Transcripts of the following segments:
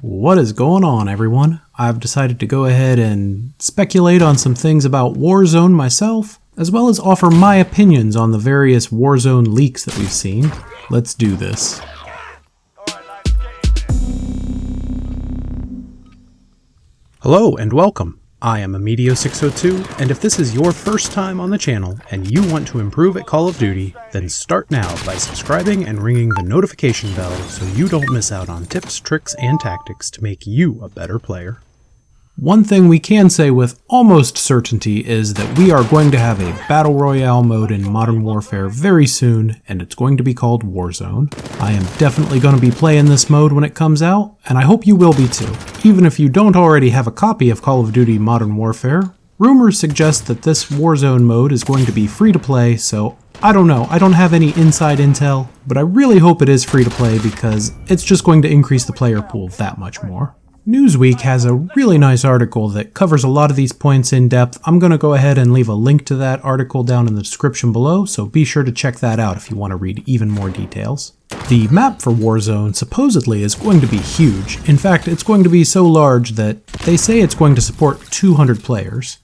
What is going on, everyone? I've decided to go ahead and speculate on some things about Warzone myself, as well as offer my opinions on the various Warzone leaks that we've seen. Let's do this. Hello and welcome. I am MW602, and if this is your first time on the channel and you want to improve at Call of Duty, then start now by subscribing and ringing the notification bell so you don't miss out on tips, tricks, and tactics to make you a better player. One thing we can say with almost certainty is that we are going to have a Battle Royale mode in Modern Warfare very soon, and it's going to be called Warzone. I am definitely going to be playing this mode when it comes out, and I hope you will be too. Even if you don't already have a copy of Call of Duty Modern Warfare, rumors suggest that this Warzone mode is going to be free to play, so I don't know, I don't have any inside intel, but I really hope it is free to play because it's just going to increase the player pool that much more. Newsweek has a really nice article that covers a lot of these points in depth. I'm going to go ahead and leave a link to that article down in the description below, so be sure to check that out if you want to read even more details. The map for Warzone supposedly is going to be huge. In fact, it's going to be so large that they say it's going to support 200 players.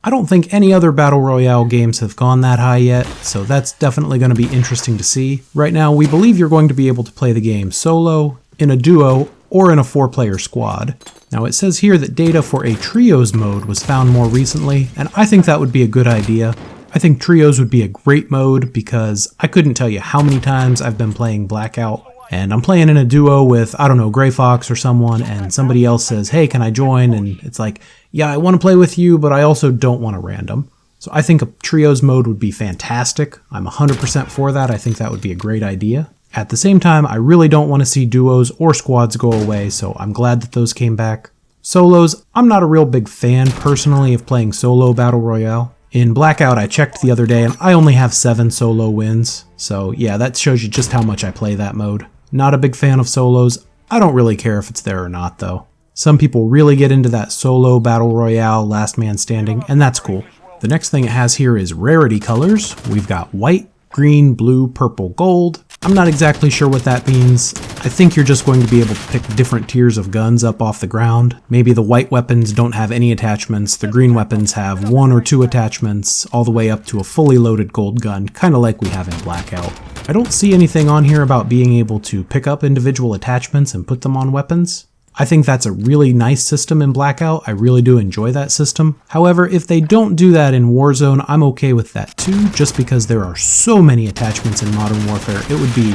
I don't think any other Battle Royale games have gone that high yet, so that's definitely going to be interesting to see. Right now, we believe you're going to be able to play the game solo, in a duo, or in a 4-player squad. Now it says here that data for a trios mode was found more recently, and I think that would be a good idea. I think trios would be a great mode because I couldn't tell you how many times I've been playing Blackout, and I'm playing in a duo with, I don't know, Grey Fox or someone, and somebody else says, hey, can I join? And it's like, yeah, I want to play with you, but I also don't want a random. So I think a trios mode would be fantastic. I'm 100% for that. I think that would be a great idea. At the same time, I really don't want to see duos or squads go away, so I'm glad that those came back. Solos, I'm not a real big fan personally of playing solo Battle Royale. In Blackout, I checked the other day and I only have 7 solo wins, so yeah, that shows you just how much I play that mode. Not a big fan of solos. I don't really care if it's there or not though. Some people really get into that solo Battle Royale last man standing, and that's cool. The next thing it has here is rarity colors. We've got white, green, blue, purple, gold. I'm not exactly sure what that means. I think you're just going to be able to pick different tiers of guns up off the ground. Maybe the white weapons don't have any attachments, the green weapons have 1 or 2 attachments, all the way up to a fully loaded gold gun, kind of like we have in Blackout. I don't see anything on here about being able to pick up individual attachments and put them on weapons. I think that's a really nice system in Blackout. I really do enjoy that system. However, if they don't do that in Warzone, I'm okay with that too, just because there are so many attachments in Modern Warfare. It would be,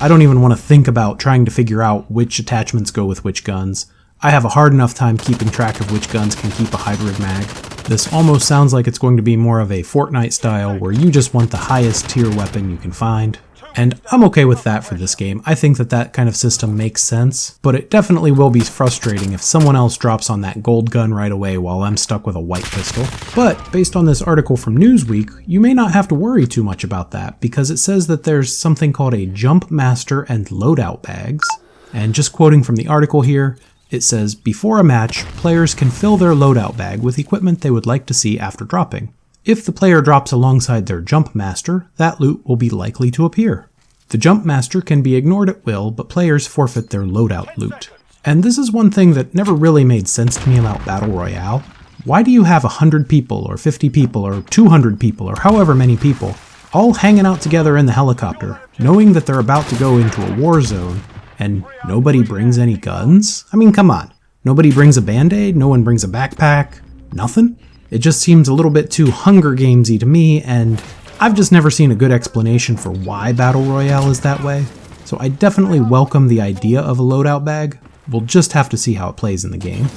I don't even want to think about trying to figure out which attachments go with which guns. I have a hard enough time keeping track of which guns can keep a hybrid mag. This almost sounds like it's going to be more of a Fortnite style where you just want the highest tier weapon you can find. And I'm okay with that for this game. I think that that kind of system makes sense, but it definitely will be frustrating if someone else drops on that gold gun right away while I'm stuck with a white pistol. But based on this article from Newsweek, you may not have to worry too much about that because it says that there's something called a Jump Master and Loadout bags. And just quoting from the article here, it says, before a match, players can fill their loadout bag with equipment they would like to see after dropping. If the player drops alongside their Jump Master, that loot will be likely to appear. The Jump Master can be ignored at will, but players forfeit their loadout loot. And this is one thing that never really made sense to me about Battle Royale. Why do you have 100 people, or 50 people, or 200 people, or however many people, all hanging out together in the helicopter, knowing that they're about to go into a war zone, and nobody brings any guns? I mean, come on. Nobody brings a band-aid? No one brings a backpack? Nothing? It just seems a little bit too Hunger Gamesy to me, and I've just never seen a good explanation for why Battle Royale is that way. So I definitely welcome the idea of a loadout bag. We'll just have to see how it plays in the game.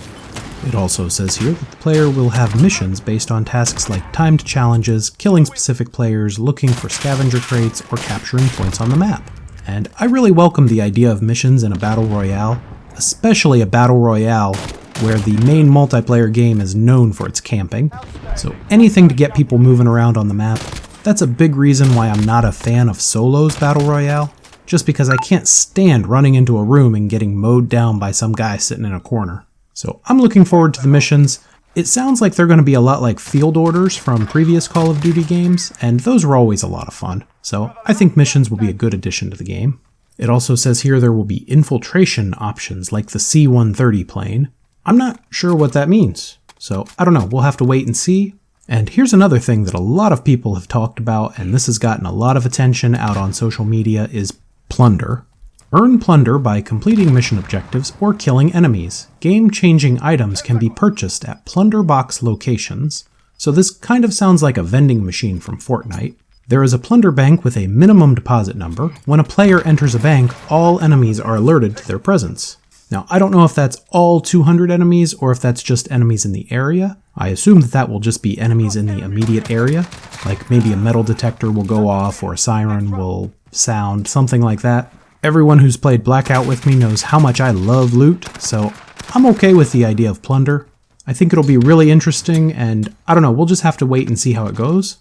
It also says here that the player will have missions based on tasks like timed challenges, killing specific players, looking for scavenger crates, or capturing points on the map. And I really welcome the idea of missions in a Battle Royale, especially a Battle Royale where the main multiplayer game is known for its camping. So anything to get people moving around on the map. That's a big reason why I'm not a fan of solos Battle Royale, just because I can't stand running into a room and getting mowed down by some guy sitting in a corner. So I'm looking forward to the missions. It sounds like they're going to be a lot like field orders from previous Call of Duty games, and those were always a lot of fun. So I think missions will be a good addition to the game. It also says here there will be infiltration options like the C-130 plane. I'm not sure what that means, so I don't know, we'll have to wait and see. And here's another thing that a lot of people have talked about, and this has gotten a lot of attention out on social media, is plunder. Earn plunder by completing mission objectives or killing enemies. Game-changing items can be purchased at plunder box locations. So this kind of sounds like a vending machine from Fortnite. There is a plunder bank with a minimum deposit number. When a player enters a bank, all enemies are alerted to their presence. Now, I don't know if that's all 200 enemies or if that's just enemies in the area. I assume that will just be enemies in the immediate area, like maybe a metal detector will go off or a siren will sound, something like that. Everyone who's played Blackout with me knows how much I love loot, so I'm okay with the idea of plunder. I think it'll be really interesting, and I don't know, we'll just have to wait and see how it goes.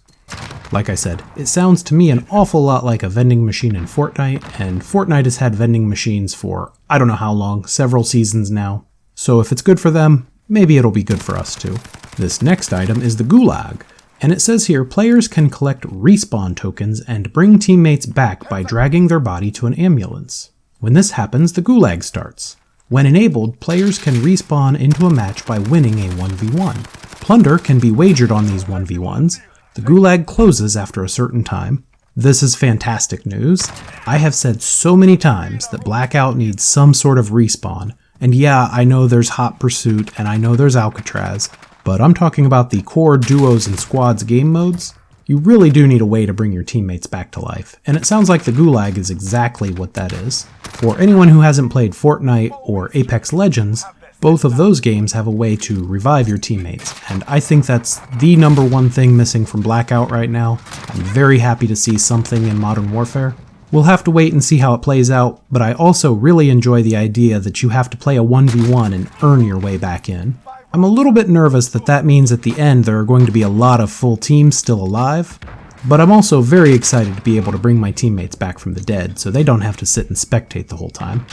Like I said, it sounds to me an awful lot like a vending machine in Fortnite, and Fortnite has had vending machines for I don't know how long, several seasons now. So if it's good for them, maybe it'll be good for us too. This next item is the Gulag, and it says here players can collect respawn tokens and bring teammates back by dragging their body to an ambulance. When this happens, the Gulag starts. When enabled, players can respawn into a match by winning a 1v1. Plunder can be wagered on these 1v1s. The Gulag closes after a certain time. This is fantastic news. I have said so many times that Blackout needs some sort of respawn. And yeah, I know there's Hot Pursuit and I know there's Alcatraz, but I'm talking about the core duos and squads game modes. You really do need a way to bring your teammates back to life, and it sounds like the Gulag is exactly what that is. For anyone who hasn't played Fortnite or Apex Legends, both of those games have a way to revive your teammates, and I think that's the number one thing missing from Blackout right now. I'm very happy to see something in Modern Warfare. We'll have to wait and see how it plays out, but I also really enjoy the idea that you have to play a 1v1 and earn your way back in. I'm a little bit nervous that means at the end there are going to be a lot of full teams still alive, but I'm also very excited to be able to bring my teammates back from the dead so they don't have to sit and spectate the whole time.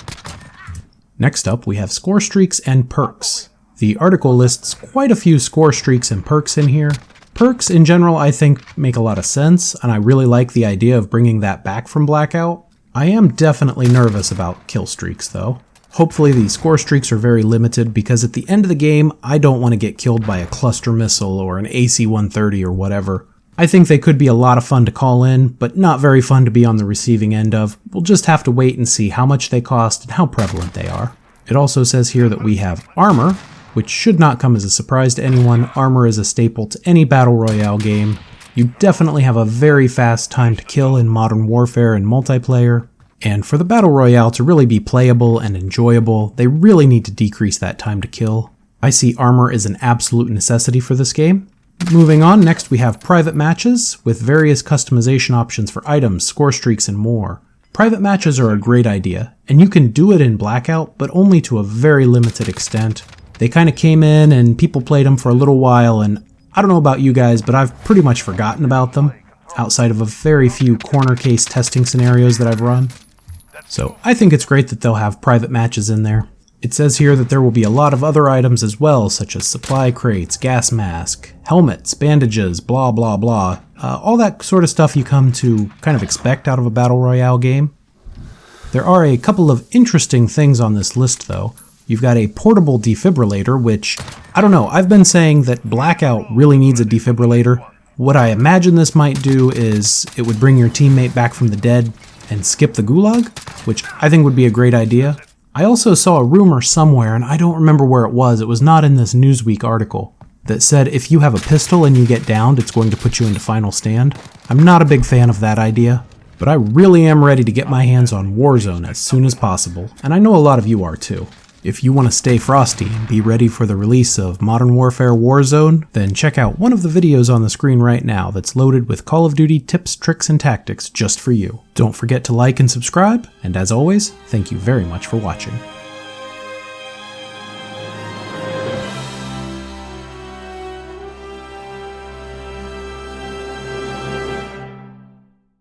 Next up, we have score streaks and perks. The article lists quite a few score streaks and perks in here. Perks in general I think make a lot of sense, and I really like the idea of bringing that back from Blackout. I am definitely nervous about kill streaks though. Hopefully the score streaks are very limited because at the end of the game, I don't want to get killed by a cluster missile or an AC-130 or whatever. I think they could be a lot of fun to call in, but not very fun to be on the receiving end of. We'll just have to wait and see how much they cost and how prevalent they are. It also says here that we have armor, which should not come as a surprise to anyone. Armor is a staple to any battle royale game. You definitely have a very fast time to kill in Modern Warfare and multiplayer. And for the Battle Royale to really be playable and enjoyable, they really need to decrease that time to kill. I see armor as an absolute necessity for this game. Moving on, next we have private matches with various customization options for items, score streaks, and more. Private matches are a great idea, and you can do it in Blackout, but only to a very limited extent. They kind of came in and people played them for a little while, and I don't know about you guys, but I've pretty much forgotten about them, outside of a very few corner case testing scenarios that I've run. So I think it's great that they'll have private matches in there. It says here that there will be a lot of other items as well, such as supply crates, gas mask, helmets, bandages, blah blah blah. All that sort of stuff you come to kind of expect out of a Battle Royale game. There are a couple of interesting things on this list though. You've got a portable defibrillator, which, I don't know, I've been saying that Blackout really needs a defibrillator. What I imagine this might do is it would bring your teammate back from the dead and skip the Gulag, which I think would be a great idea. I also saw a rumor somewhere, and I don't remember where it was not in this Newsweek article, that said if you have a pistol and you get downed, it's going to put you into final stand. I'm not a big fan of that idea, but I really am ready to get my hands on Warzone as soon as possible, and I know a lot of you are too. If you want to stay frosty and be ready for the release of Modern Warfare Warzone, then check out one of the videos on the screen right now that's loaded with Call of Duty tips, tricks, and tactics just for you. Don't forget to like and subscribe, and as always, thank you very much for watching.